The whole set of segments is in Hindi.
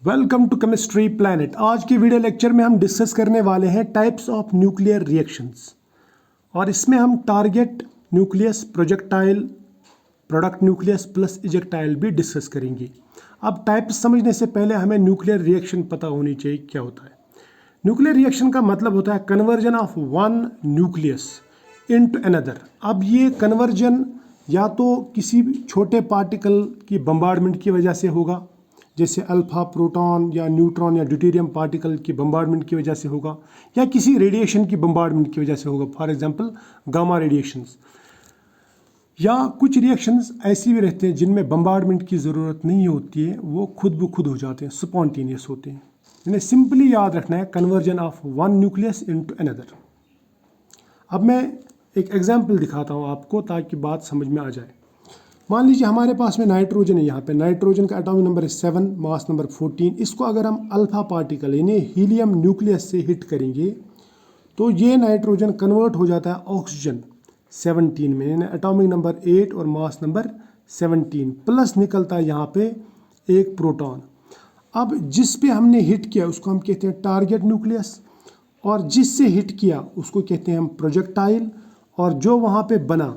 Welcome to chemistry planet. आज के वीडियो लेक्चर में हम डिस्कस करने वाले हैं टाइप्स ऑफ न्यूक्लियर रिएक्शंस और इसमें हम target nucleus, projectile, product nucleus plus ejectile भी डिस्कस करेंगे। अब टाइप्स समझने से पहले हमें न्यूक्लियर रिएक्शन पता होनी चाहिए क्या होता है। न्यूक्लियर रिएक्शन का मतलब होता है conversion of one nucleus into another. अब ये कन्वर्जन या तो किसी छोटे पार्टिकल की बम्बार्डमेंट की वजह से होगा, जैसे अल्फा प्रोटॉन या न्यूट्रॉन या ड्यूटेरियम पार्टिकल की बम्बार्डमेंट की वजह से होगा, या किसी रेडिएशन की बम्बार्डमेंट की वजह से होगा, फॉर एग्जांपल गामा रेडिएशंस। या कुछ रिएक्शंस ऐसी भी रहते हैं जिनमें बम्बार्डमेंट की ज़रूरत नहीं होती है, वो खुद ब खुद हो जाते हैं, स्पॉन्टेनियस होते हैं। इन्हें सिंपली याद रखना है, conversion of one nucleus into another. अब मैं एक एग्जाम्पल दिखाता हूँ आपको ताकि बात समझ में आ जाए। मान लीजिए हमारे पास में नाइट्रोजन है, यहाँ पे नाइट्रोजन का एटॉमिक नंबर है 7, मास नंबर 14। इसको अगर हम अल्फा पार्टिकल यानी हीलियम न्यूक्लियस से हिट करेंगे तो ये नाइट्रोजन कन्वर्ट हो जाता है ऑक्सीजन 17 में, यानी एटॉमिक नंबर 8 और मास नंबर 17, प्लस निकलता है यहाँ पे एक प्रोटॉन। अब जिस पे हमने हिट किया उसको हम कहते हैं टारगेट न्यूक्लियस, और जिससे हिट किया उसको कहते हैं हम प्रोजेक्टाइल, और जो वहाँ पे बना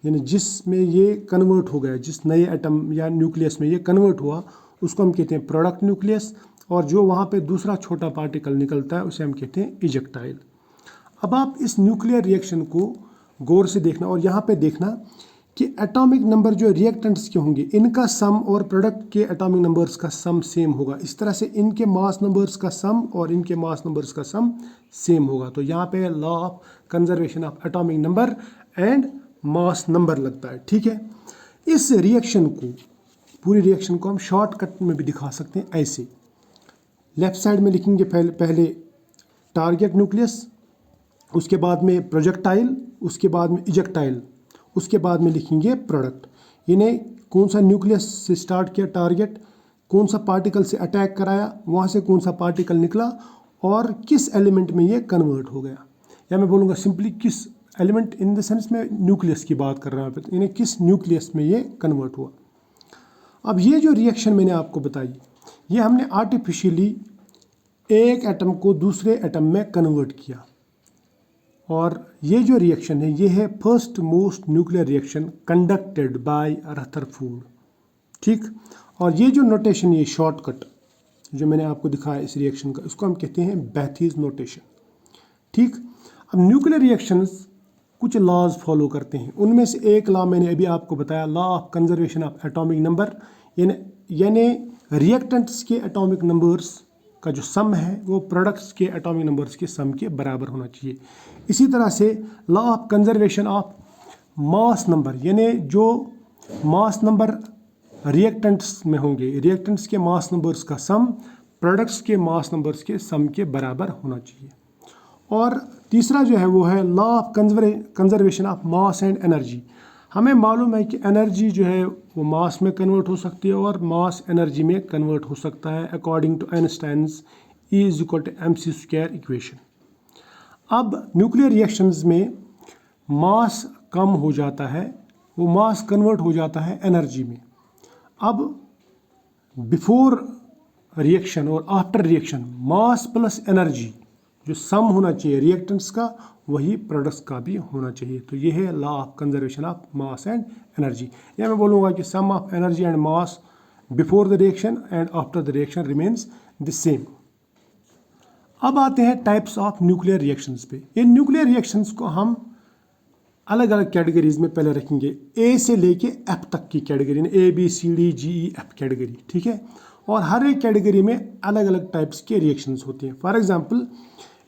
यानी जिसमें ये कन्वर्ट हो गया, जिस नए एटम या न्यूक्लियस में ये कन्वर्ट हुआ उसको हम कहते हैं प्रोडक्ट न्यूक्लियस, और जो वहाँ पे दूसरा छोटा पार्टिकल निकलता है उसे हम कहते हैं इजेक्टाइल। अब आप इस न्यूक्लियर रिएक्शन को गौर से देखना और यहाँ पे देखना कि एटॉमिक नंबर जो रिएक्टेंट्स के होंगे इनका सम और प्रोडक्ट के एटॉमिक नंबर्स का सम सेम होगा। इस तरह से इनके मास नंबर्स का सम और इनके मास नंबर्स का सम सेम होगा। तो यहाँ पे law of conservation of atomic number and mass number लगता है, ठीक है। इस रिएक्शन को, पूरी रिएक्शन को हम शॉर्टकट में भी दिखा सकते हैं ऐसे। लेफ्ट साइड में लिखेंगे पहले टारगेट न्यूक्लियस, उसके बाद में प्रोजेक्टाइल, उसके बाद में इजेक्टाइल, उसके बाद में लिखेंगे प्रोडक्ट। यानी कौन सा न्यूक्लियस से स्टार्ट किया टारगेट, कौन सा पार्टिकल से अटैक कराया, वहाँ से कौन सा पार्टिकल निकला और किस एलिमेंट में ये कन्वर्ट हो गया। या मैं बोलूँगा सिंपली किस एलिमेंट, इन द सेंस में न्यूक्लियस की बात कर रहा हूँ, यानी किस न्यूक्लियस में ये कन्वर्ट हुआ। अब ये जो रिएक्शन मैंने आपको बताई, ये हमने आर्टिफिशियली एक एटम को दूसरे एटम में कन्वर्ट किया, और ये जो रिएक्शन है ये है first most nuclear reaction conducted by Rutherford, ठीक। और ये जो नोटेशन, ये शॉर्टकट जो मैंने आपको दिखाया इस रिएक्शन का, इसको हम कहते हैं बेथीज नोटेशन, ठीक। अब न्यूक्लियर रिएक्शंस कुछ लॉज फॉलो करते हैं, उनमें से एक लॉ मैंने अभी आपको बताया, law of conservation of atomic number, यानी रिएक्टेंट्स के एटॉमिक नंबर्स का जो सम है वो प्रोडक्ट्स के एटॉमिक नंबर्स के सम के बराबर होना चाहिए। इसी तरह से law of conservation of mass number, यानी जो मास नंबर रिएक्टेंट्स में होंगे, रिएक्टेंट्स के मास नंबर्स का सम प्रोडक्ट्स के मास नंबर्स के सम के बराबर होना चाहिए। और तीसरा जो है वो है law of conservation of mass and energy. हमें मालूम है कि एनर्जी जो है वो मास में कन्वर्ट हो सकती है और मास एनर्जी में कन्वर्ट हो सकता है according to Einstein's E=mc² equation. अब न्यूक्लियर रिएक्शंस में मास कम हो जाता है, वो मास कन्वर्ट हो जाता है एनर्जी में। अब बिफोर रिएक्शन और after reaction mass plus energy जो सम होना चाहिए रिएक्टेंट्स का, वही प्रोडक्ट्स का भी होना चाहिए। तो ये है law of conservation of mass and energy. या मैं बोलूँगा कि sum of energy and mass before the reaction and after the reaction remains the same. अब आते हैं टाइप्स ऑफ न्यूक्लियर रिएक्शंस पे। इन न्यूक्लियर रिएक्शंस को हम अलग अलग कैटेगरीज में पहले रखेंगे, ए से लेके एफ तक की कैटेगरी, ABCDGEF कैटेगरी, ठीक है। और हर एक कैटेगरी में अलग अलग टाइप्स के रिएक्शंस होते हैं। फॉर एग्जांपल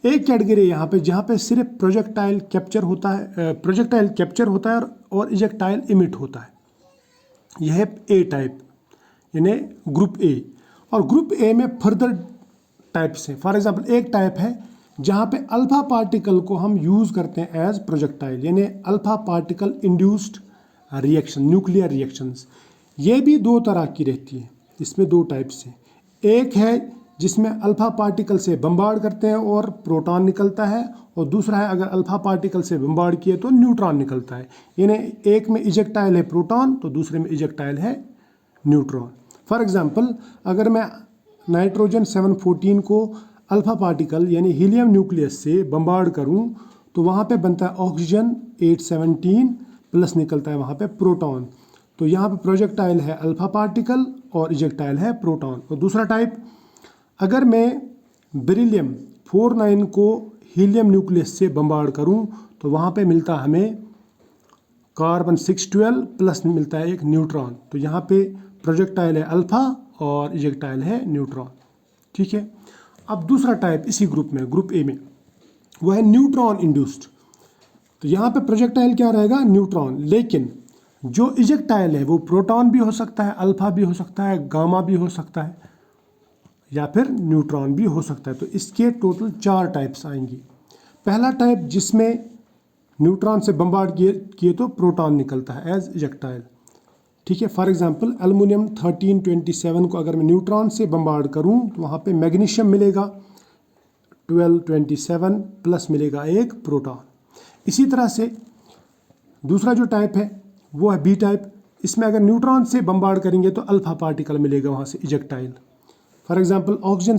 एक कैटेगरी यहाँ पे जहाँ पे सिर्फ प्रोजेक्टाइल कैप्चर होता है और इजेक्टाइल इमिट होता है, यह है ए टाइप, यानी ग्रुप ए। और ग्रुप ए में फर्दर टाइप्स हैं। फॉर एग्जांपल एक टाइप है जहाँ पे अल्फा पार्टिकल को हम यूज़ करते हैं एज प्रोजेक्टाइल, यानी alpha particle induced reaction, nuclear reactions. ये भी दो तरह की रहती है, इसमें दो टाइप्स हैं। एक है जिसमें अल्फा पार्टिकल से बम्बार्ड करते हैं और प्रोटॉन निकलता है, और दूसरा है अगर अल्फा पार्टिकल से बम्बार्ड किए तो न्यूट्रॉन निकलता है। यानी एक में इजेक्टाइल है प्रोटॉन तो दूसरे में इजेक्टाइल है न्यूट्रॉन। फॉर एग्जांपल अगर मैं नाइट्रोजन 714 को अल्फा पार्टिकल यानी हीलियम न्यूक्लियस से बम्बार्ड करूं तो वहाँ पे बनता है ऑक्सीजन 817 प्लस निकलता है वहाँ पे प्रोटॉन। तो यहाँ पे प्रोजेक्टाइल है अल्फा पार्टिकल और इजेक्टाइल है प्रोटॉन। और दूसरा टाइप, अगर मैं बेरिलियम 49 को हीलियम न्यूक्लियस से बम्बार्ड करूं तो वहाँ पे मिलता है हमें कार्बन 612 प्लस मिलता है एक न्यूट्रॉन। तो यहाँ पे प्रोजेक्टाइल है अल्फा और इजेक्टाइल है न्यूट्रॉन। ठीक है। अब दूसरा टाइप इसी ग्रुप में, ग्रुप ए में, वो है न्यूट्रॉन इंड्यूस्ड। तो यहाँ पे प्रोजेक्टाइल क्या रहेगा, न्यूट्रॉन, लेकिन जो इजेक्टाइल है वो प्रोटॉन भी हो सकता है, अल्फा भी हो सकता है, गामा भी हो सकता है, या फिर न्यूट्रॉन भी हो सकता है। तो इसके टोटल 4 टाइप्स आएंगी। पहला टाइप जिसमें न्यूट्रॉन से बम्बार्ड किए तो प्रोटॉन निकलता है एज इजेक्टाइल। ठीक है। फॉर एग्जांपल एल्युमिनियम 1327 को अगर मैं न्यूट्रॉन से बम्बार्ड करूं तो वहाँ पे मैग्नीशियम मिलेगा 1227 प्लस मिलेगा एक प्रोटॉन। इसी तरह से दूसरा जो टाइप है वो है बी टाइप। इसमें अगर न्यूट्रॉन से बम्बार्ड करेंगे तो अल्फा पार्टिकल मिलेगा वहाँ से इजेक्टाइल। फॉर एग्जांपल ऑक्सीजन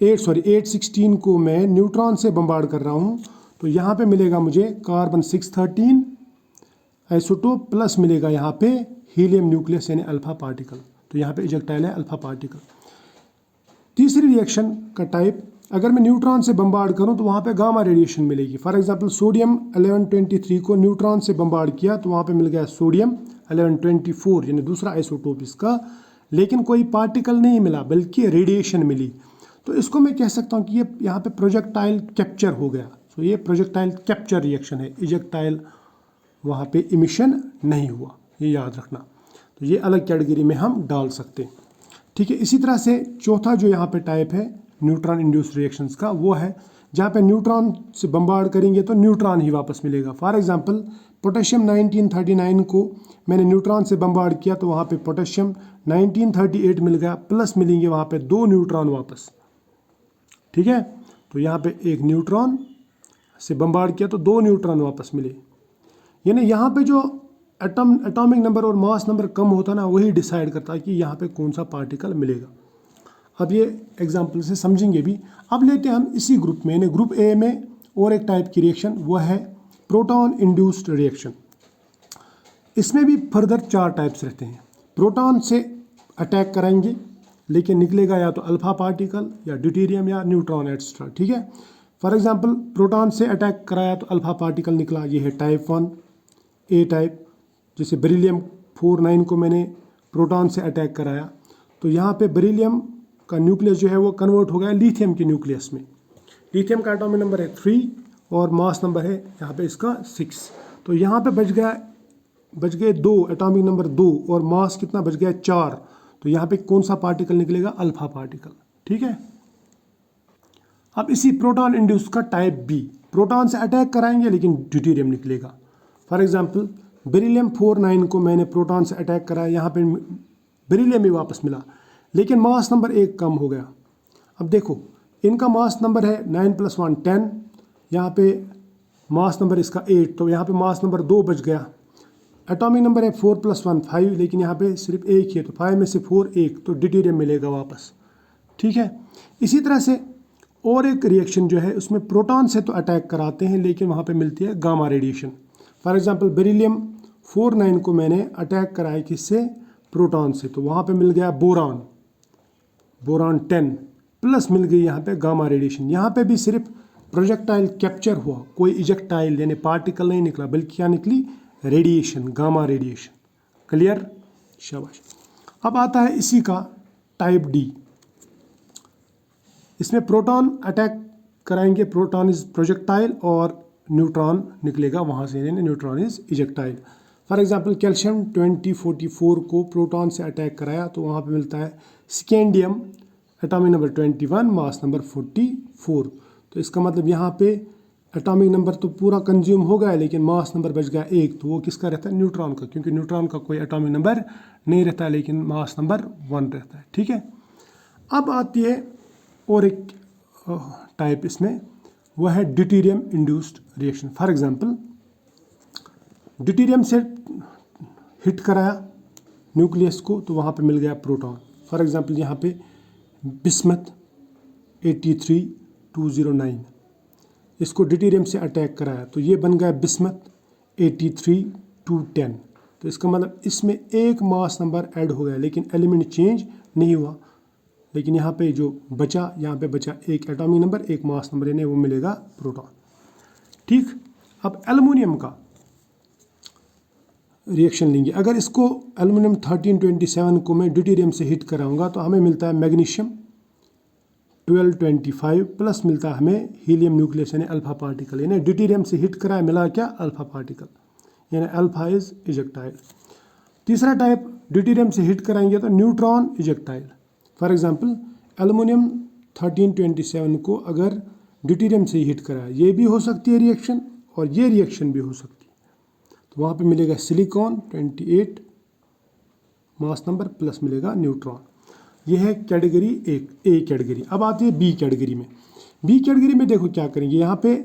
816 को मैं न्यूट्रॉन से बम्बार्ड कर रहा हूँ तो यहाँ पे मिलेगा मुझे कार्बन 613 आइसोटोप प्लस मिलेगा यहाँ पे हीलियम न्यूक्लियस यानी अल्फा पार्टिकल। तो यहाँ पे इजेक्टाइल है अल्फा पार्टिकल। तीसरी रिएक्शन का टाइप, अगर मैं न्यूट्रॉन से बम्बार्ड करूँ तो वहाँ पे गामा रेडिएशन मिलेगी। फॉर एग्जांपल सोडियम 1123 को न्यूट्रॉन से बम्बार्ड किया तो वहाँ पे मिल गया सोडियम 1124 यानी दूसरा आइसोटोप इसका, लेकिन कोई पार्टिकल नहीं मिला बल्कि रेडिएशन मिली। तो इसको मैं कह सकता हूँ कि ये यहाँ पे प्रोजेक्टाइल कैप्चर हो गया। तो ये प्रोजेक्टाइल कैप्चर रिएक्शन है, इजेक्टाइल वहाँ पे इमिशन नहीं हुआ, ये याद रखना। तो ये अलग कैटेगरी में हम डाल सकते हैं। ठीक है। इसी तरह से चौथा जो यहाँ पे टाइप है न्यूट्रॉन इंड्यूस्ड रिएक्शंस का, वो है जहाँ पे न्यूट्रॉन से बम्बार्ड करेंगे तो न्यूट्रॉन ही वापस मिलेगा। फॉर एग्जांपल पोटेशियम 1939 को मैंने न्यूट्रॉन से बम्बार्ड किया तो वहाँ पे पोटेशियम 1938 मिल गया, प्लस मिलेंगे वहाँ पे 2 न्यूट्रॉन वापस। ठीक है। तो यहाँ पे एक न्यूट्रॉन से बम्बार्ड किया तो 2 न्यूट्रॉन वापस मिले। यानी यहाँ पे जो एटॉमिक नंबर और मास नंबर कम होता है ना, वही डिसाइड करता है कि यहाँ पे कौन सा पार्टिकल मिलेगा। अब ये एग्जाम्पल से समझेंगे भी। अब लेते हैं हम इसी ग्रुप में, यानी ग्रुप ए में और एक टाइप की रिएक्शन, वो है प्रोटॉन इंड्यूस्ड रिएक्शन। इसमें भी फर्दर 4 टाइप्स रहते हैं। प्रोटॉन से अटैक कराएंगे लेकिन निकलेगा या तो अल्फा पार्टिकल या ड्यूटेरियम या न्यूट्रॉन एक्स्ट्रा। ठीक है। फॉर एग्जांपल प्रोटॉन से अटैक कराया तो अल्फा पार्टिकल निकला, ये है टाइप 1 ए टाइप। जैसे बेरिलियम 49 को मैंने प्रोटॉन से अटैक कराया तो यहाँ पे बेरिलियम का न्यूक्लियस जो है वो कन्वर्ट हो गया लिथियम के न्यूक्लियस में। लिथियम का एटॉमिक नंबर है 3 और मास नंबर है यहाँ पे इसका 6। तो यहाँ पे बच गए 2, एटॉमिक नंबर 2, और मास कितना बच गया 4। तो यहाँ पे कौन सा पार्टिकल निकलेगा, अल्फा पार्टिकल। ठीक है। अब इसी प्रोटॉन इंड्यूस का टाइप बी, प्रोटॉन से अटैक कराएंगे लेकिन ड्यूटेरियम निकलेगा। फॉर एग्जांपल बेरिलियम 49 को मैंने प्रोटॉन से अटैक कराया, यहाँ पे बेरिलियम ही वापस मिला लेकिन मास नंबर 1 कम हो गया। अब देखो इनका मास नंबर है 9 + 1 10, यहाँ पे मास नंबर इसका 8, तो यहाँ पे मास नंबर 2 बच गया। एटॉमिक नंबर है 4 + 1 5, लेकिन यहाँ पे सिर्फ 1 ही है, तो 5 में से 4 1, तो ड्यूटेरियम मिलेगा वापस। ठीक है। इसी तरह से और एक रिएक्शन जो है उसमें प्रोटॉन से तो अटैक कराते हैं लेकिन वहाँ पे मिलती है gamma radiation. For example beryllium 49 को मैंने अटैक कराया किससे, प्रोटॉन से, तो वहाँ पे मिल गया बोरान 10 प्लस मिल गई यहाँ पे गामा रेडिएशन। यहाँ पे भी सिर्फ प्रोजेक्टाइल कैप्चर हुआ, कोई इजेक्टाइल यानी पार्टिकल नहीं निकला, बल्कि क्या निकली, रेडिएशन, गामा रेडिएशन। क्लियर, शाबाश। अब आता है इसी का टाइप डी। इसमें प्रोटॉन अटैक कराएंगे, प्रोटॉन इज प्रोजेक्टाइल और न्यूट्रॉन निकलेगा वहाँ से, यानी neutron is ejectile. For example calcium 2044 को प्रोटॉन से अटैक कराया तो वहाँ पे मिलता है scandium, atomic number 21, mass number 44। तो इसका मतलब यहाँ पे एटॉमिक नंबर तो पूरा कंज्यूम हो गया लेकिन मास नंबर बच गया 1, तो वो किसका रहता है, न्यूट्रॉन का, क्योंकि न्यूट्रॉन का कोई एटॉमिक नंबर नहीं रहता है लेकिन मास नंबर 1 रहता है। ठीक है। अब आती है और एक टाइप इसमें, वह है deuterium induced reaction. For example deuterium से हिट कराया न्यूक्लियस को तो वहाँ पे मिल गया प्रोटॉन। फॉर एग्जांपल यहाँ पे बिस्मथ 83209, इसको ड्यूटेरियम से अटैक कराया तो ये बन गया बिस्मथ 83210। तो इसका मतलब इसमें एक मास नंबर ऐड हो गया लेकिन एलिमेंट चेंज नहीं हुआ, लेकिन यहाँ पे जो बचा, यहाँ पे बचा एक एटॉमिक नंबर, एक मास नंबर, यानी वो मिलेगा प्रोटॉन। ठीक, अब एल्युमिनियम का रिएक्शन लेंगे। अगर इसको एल्युमिनियम 1327 को मैं ड्यूटेरियम से हिट कराऊंगा तो हमें मिलता है मैग्नीशियम 1225 प्लस मिलता है हमें हीलियम न्यूक्लियस यानी अल्फा पार्टिकल, यानी ड्यूटेरियम से हिट कराया मिला क्या, अल्फा पार्टिकल, यानी अल्फा इज इजेक्टाइल। तीसरा टाइप ड्यूटेरियम से हिट कराएंगे तो न्यूट्रॉन इजेक्टाइल। फॉर एग्जांपल एल्युमिनियम 1327 को अगर ड्यूटेरियम से हिट कराया, ये भी हो सकती है रिएक्शन और ये रिएक्शन भी हो सकती है, तो वहाँ पे मिलेगा सिलिकॉन 28 मास नंबर प्लस मिलेगा न्यूट्रॉन। ये है कैटेगरी एक, ए कैटेगरी। अब आती है बी कैटेगरी में। बी कैटेगरी में देखो क्या करेंगे, यहाँ पे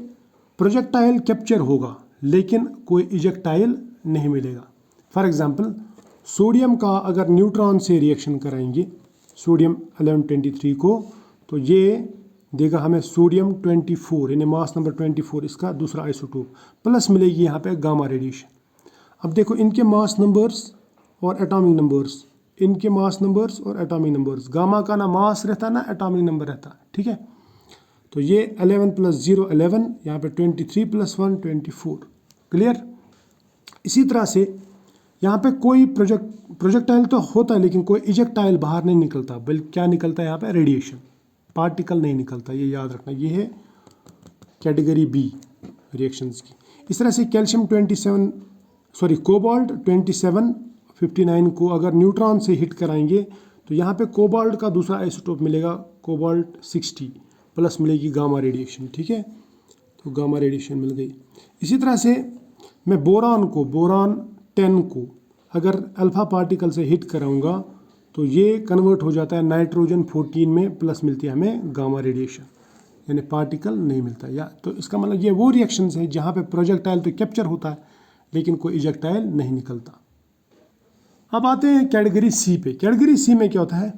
प्रोजेक्टाइल कैप्चर होगा लेकिन कोई इजेक्टाइल नहीं मिलेगा। फॉर एग्जांपल सोडियम का अगर न्यूट्रॉन से रिएक्शन कराएंगे सोडियम 1123 को, तो ये देगा हमें सोडियम 24 यानी मास नंबर 24, इसका दूसरा आइसोटोप, प्लस मिलेगी यहाँ पे गामा रेडिएशन। अब देखो इनके मास नंबर्स और एटॉमिक नंबर्स, इनके मास नंबर्स और एटॉमिक नंबर्स, गामा का ना मास रहता है ना एटॉमिक नंबर रहता है, ठीक है। तो ये 11 + 0 11, यहाँ पे 23 + 1 24, क्लियर। इसी तरह से यहाँ पे कोई प्रोजेक्टाइल तो होता है लेकिन कोई इजेक्टाइल बाहर नहीं निकलता, बल्कि क्या निकलता है यहाँ पे, रेडिएशन, पार्टिकल नहीं निकलता, ये याद रखना। ये है कैटेगरी बी रिएक्शंस की। इस तरह से कैल्शियम कोबाल्ट 2759 को अगर न्यूट्रॉन से हिट कराएंगे तो यहाँ पे कोबाल्ट का दूसरा आइसोटोप मिलेगा कोबाल्ट 60 प्लस मिलेगी गामा रेडिएशन, ठीक है। तो गामा रेडिएशन मिल गई। इसी तरह से मैं बोरान 10 को अगर अल्फा पार्टिकल से हिट कराऊंगा तो ये कन्वर्ट हो जाता है नाइट्रोजन 14 में, प्लस मिलती है हमें गामा रेडिएशन, यानी पार्टिकल नहीं मिलता। या तो इसका मतलब ये वो रिएक्शंस हैं जहाँ पे प्रोजेक्टाइल तो कैप्चर होता है लेकिन कोई इजेक्टाइल नहीं निकलता। अब आते हैं कैटेगरी सी पे। कैटेगरी सी में क्या होता है,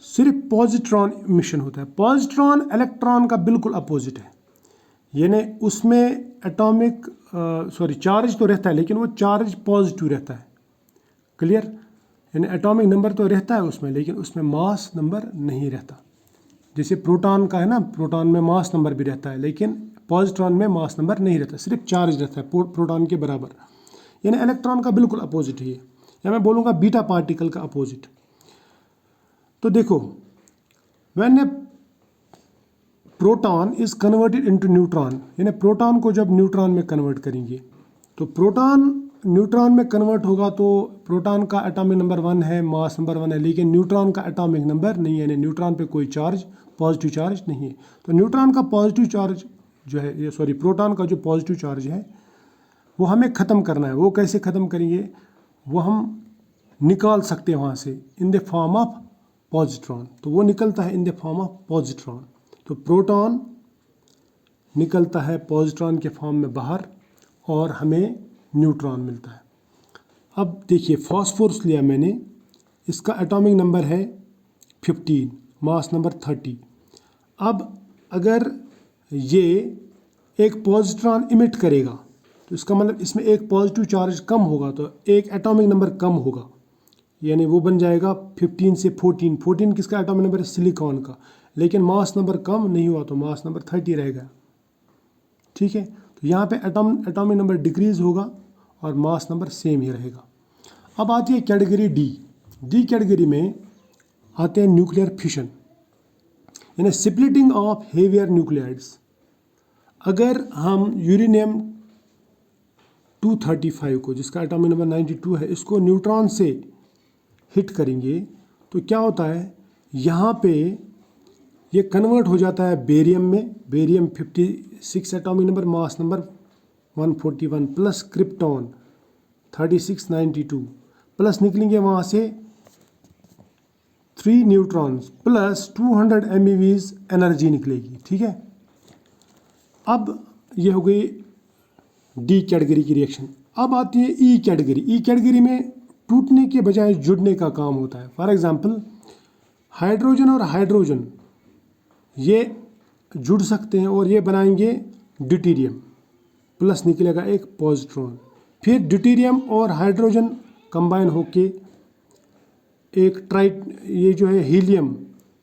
सिर्फ पॉजिट्रॉन इमिशन होता है। पॉजिट्रॉन इलेक्ट्रॉन का बिल्कुल अपोजिट है, यानी उसमें एटॉमिक चार्ज तो रहता है लेकिन वो चार्ज पॉजिटिव रहता है, क्लियर। यानी एटॉमिक नंबर तो रहता है उसमें लेकिन उसमें मास नंबर नहीं रहता। जैसे प्रोटॉन का है ना, प्रोटॉन में मास नंबर भी रहता है लेकिन पॉजिट्रॉन में मास नंबर नहीं रहता, सिर्फ चार्ज रहता है प्रोटॉन के बराबर। यानी इलेक्ट्रॉन का बिल्कुल अपोजिट है ये, या मैं बोलूँगा बीटा पार्टिकल का अपोजिट। तो देखो when A proton is converted into neutron, यानी प्रोटॉन को जब न्यूट्रॉन में कन्वर्ट करेंगे तो प्रोटॉन न्यूट्रॉन में कन्वर्ट होगा तो प्रोटॉन का एटॉमिक नंबर 1 है, मास नंबर 1 है, लेकिन न्यूट्रॉन का एटॉमिक नंबर नहीं है, यानी न्यूट्रॉन पे कोई चार्ज, पॉजिटिव चार्ज नहीं है। तो न्यूट्रॉन का पॉजिटिव चार्ज जो है, ये प्रोटॉन का जो पॉजिटिव चार्ज है वो हमें ख़त्म करना है। वो कैसे ख़त्म करेंगे, वो हम निकाल सकते हैं वहाँ से in the form of positron. तो वो निकलता है in the form of positron. तो प्रोटॉन निकलता है पॉजिट्रॉन के फॉर्म में बाहर और हमें न्यूट्रॉन मिलता है। अब देखिए फॉस्फोरस लिया मैंने, इसका एटॉमिक नंबर है 15, मास नंबर 30। अब अगर ये एक पॉजिट्रॉन इमिट करेगा तो इसका मतलब इसमें एक पॉजिटिव चार्ज कम होगा तो एक एटॉमिक नंबर कम होगा, यानी वो बन जाएगा 15 से 14। 14 किसका एटॉमिक नंबर है, सिलिकॉन का, लेकिन मास नंबर कम नहीं हुआ तो मास नंबर 30 रहेगा, ठीक है। तो यहाँ पे एटॉमिक नंबर डिक्रीज होगा और मास नंबर सेम ही रहेगा। अब आती है कैटेगरी डी। डी कैटेगरी में आते हैं न्यूक्लियर फिशन, यानी स्प्लिटिंग ऑफ हेवियर न्यूक्लियाइड्स। अगर हम यूरेनियम 235 को, जिसका एटॉमिक नंबर 92 है, इसको न्यूट्रॉन से हिट करेंगे तो क्या होता है, यहाँ पे ये कन्वर्ट हो जाता है बेरियम में। Barium 56 atomic number, mass number 141, plus krypton 3692, plus निकलेंगे वहाँ से 3 न्यूट्रॉन्स प्लस 200 MeVs एनर्जी निकलेगी, ठीक है। अब ये हो गई डी कैटेगरी की रिएक्शन। अब आती है ई कैटेगरी। ई कैटेगरी में टूटने के बजाय जुड़ने का काम होता है। फॉर एग्जांपल हाइड्रोजन और हाइड्रोजन ये जुड़ सकते हैं और ये बनाएंगे ड्यूटेरियम, प्लस निकलेगा एक पॉजिट्रॉन। फिर ड्यूटेरियम और हाइड्रोजन कंबाइन होके एक ये जो है हीलियम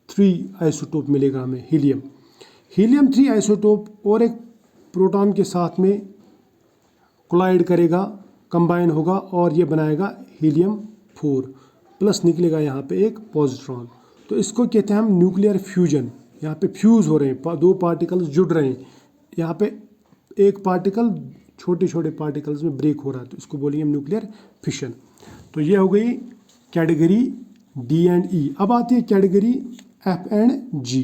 3 आइसोटोप मिलेगा हमें। हीलियम 3 आइसोटोप और एक प्रोटॉन के साथ में कोलाइड करेगा, कंबाइन होगा और ये बनाएगा हीलियम 4, प्लस निकलेगा यहाँ पे एक पॉजिट्रॉन। तो इसको कहते हैं हम न्यूक्लियर फ्यूजन। यहाँ पे फ्यूज़ हो रहे हैं, 2 पार्टिकल्स जुड़ रहे हैं। यहाँ पे एक पार्टिकल छोटे छोटे पार्टिकल्स में ब्रेक हो रहा है, तो इसको बोलेंगे हम न्यूक्लियर फिशन। तो ये हो गई कैटेगरी डी एंड ई। अब आती है category F and G.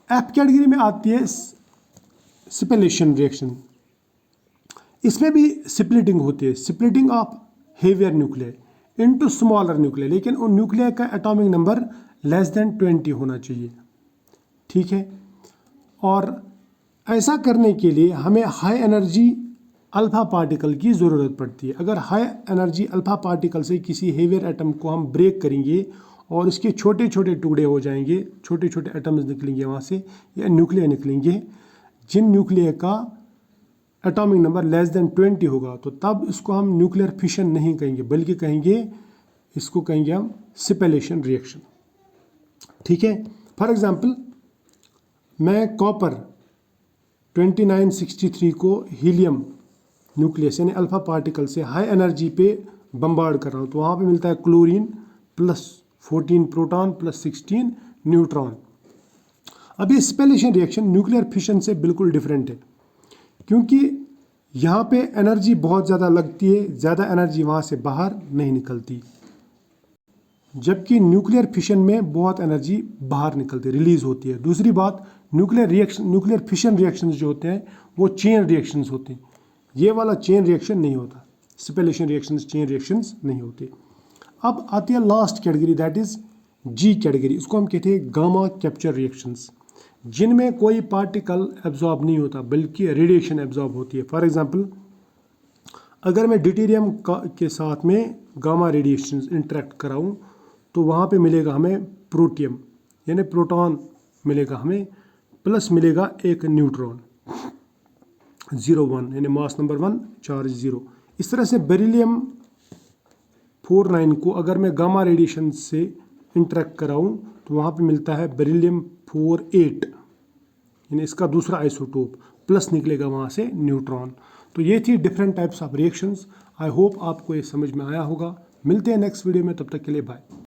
F category में आती है स्पेलेशन रिएक्शन। इसमें भी स्प्लिटिंग होती है, splitting of heavier nuclear into smaller nuclear, लेकिन उन न्यूक्लियर का एटॉमिक नंबर लेस देन 20 होना चाहिए, ठीक है। और ऐसा करने के लिए हमें हाई एनर्जी अल्फा पार्टिकल की ज़रूरत पड़ती है। अगर हाई एनर्जी अल्फा पार्टिकल से किसी हेवियर एटम को हम ब्रेक करेंगे और इसके छोटे छोटे टुकड़े हो जाएंगे, छोटे छोटे एटम्स निकलेंगे वहाँ से, या न्यूक्लियर निकलेंगे, जिन न्यूक्लियर का एटॉमिक नंबर लेस देन 20 होगा, तो तब इसको हम न्यूक्लियर फिशन नहीं कहेंगे, बल्कि इसको कहेंगे हम स्पेलेशन रिएक्शन, ठीक है। फॉर एग्जांपल, मैं कॉपर 2963 को हीलियम न्यूक्लियस यानी अल्फा पार्टिकल से हाई एनर्जी पे बम्बार्ड कर रहा हूँ, तो वहाँ पे मिलता है chlorine plus 14 proton plus 16 neutron. अब ये स्पेलेशन रिएक्शन न्यूक्लियर फिशन से बिल्कुल डिफरेंट है, क्योंकि यहाँ पे एनर्जी बहुत ज़्यादा लगती है, ज़्यादा एनर्जी वहाँ से बाहर नहीं निकलती, जबकि न्यूक्लियर फिशन में बहुत एनर्जी बाहर निकलती है, रिलीज होती है। दूसरी बात, न्यूक्लियर फिशन रिएक्शंस जो होते हैं वो चेन रिएक्शंस होते हैं, ये वाला चेन रिएक्शन नहीं होता, स्पेलेशन रिएक्शंस चेन रिएक्शंस नहीं होते। अब आती है last category, that is G category. इसको हम कहते हैं गामा कैप्चर रिएक्शंस, जिनमें कोई पार्टिकल एब्जॉर्ब नहीं होता बल्कि रेडिएशन एब्जॉर्ब होती है। फॉर एग्जांपल, अगर मैं ड्यूटेरियम के साथ में गामा रेडिएशन इंटरेक्ट कराऊँ तो वहाँ पे मिलेगा हमें प्रोटियम यानी प्रोटॉन मिलेगा हमें, प्लस मिलेगा एक न्यूट्रॉन 0 1 यानी मास नंबर 1 चार्ज 0। इस तरह से बेरिलियम 49 को अगर मैं गामा रेडिएशन से इंटरेक्ट कराऊँ तो वहाँ पे मिलता है बेरिलियम 48 यानी इसका दूसरा आइसोटोप, प्लस निकलेगा वहाँ से न्यूट्रॉन। तो ये थी different types of reactions. I hope आपको ये समझ में आया होगा। मिलते हैं नेक्स्ट वीडियो में, तब तक के लिए बाय।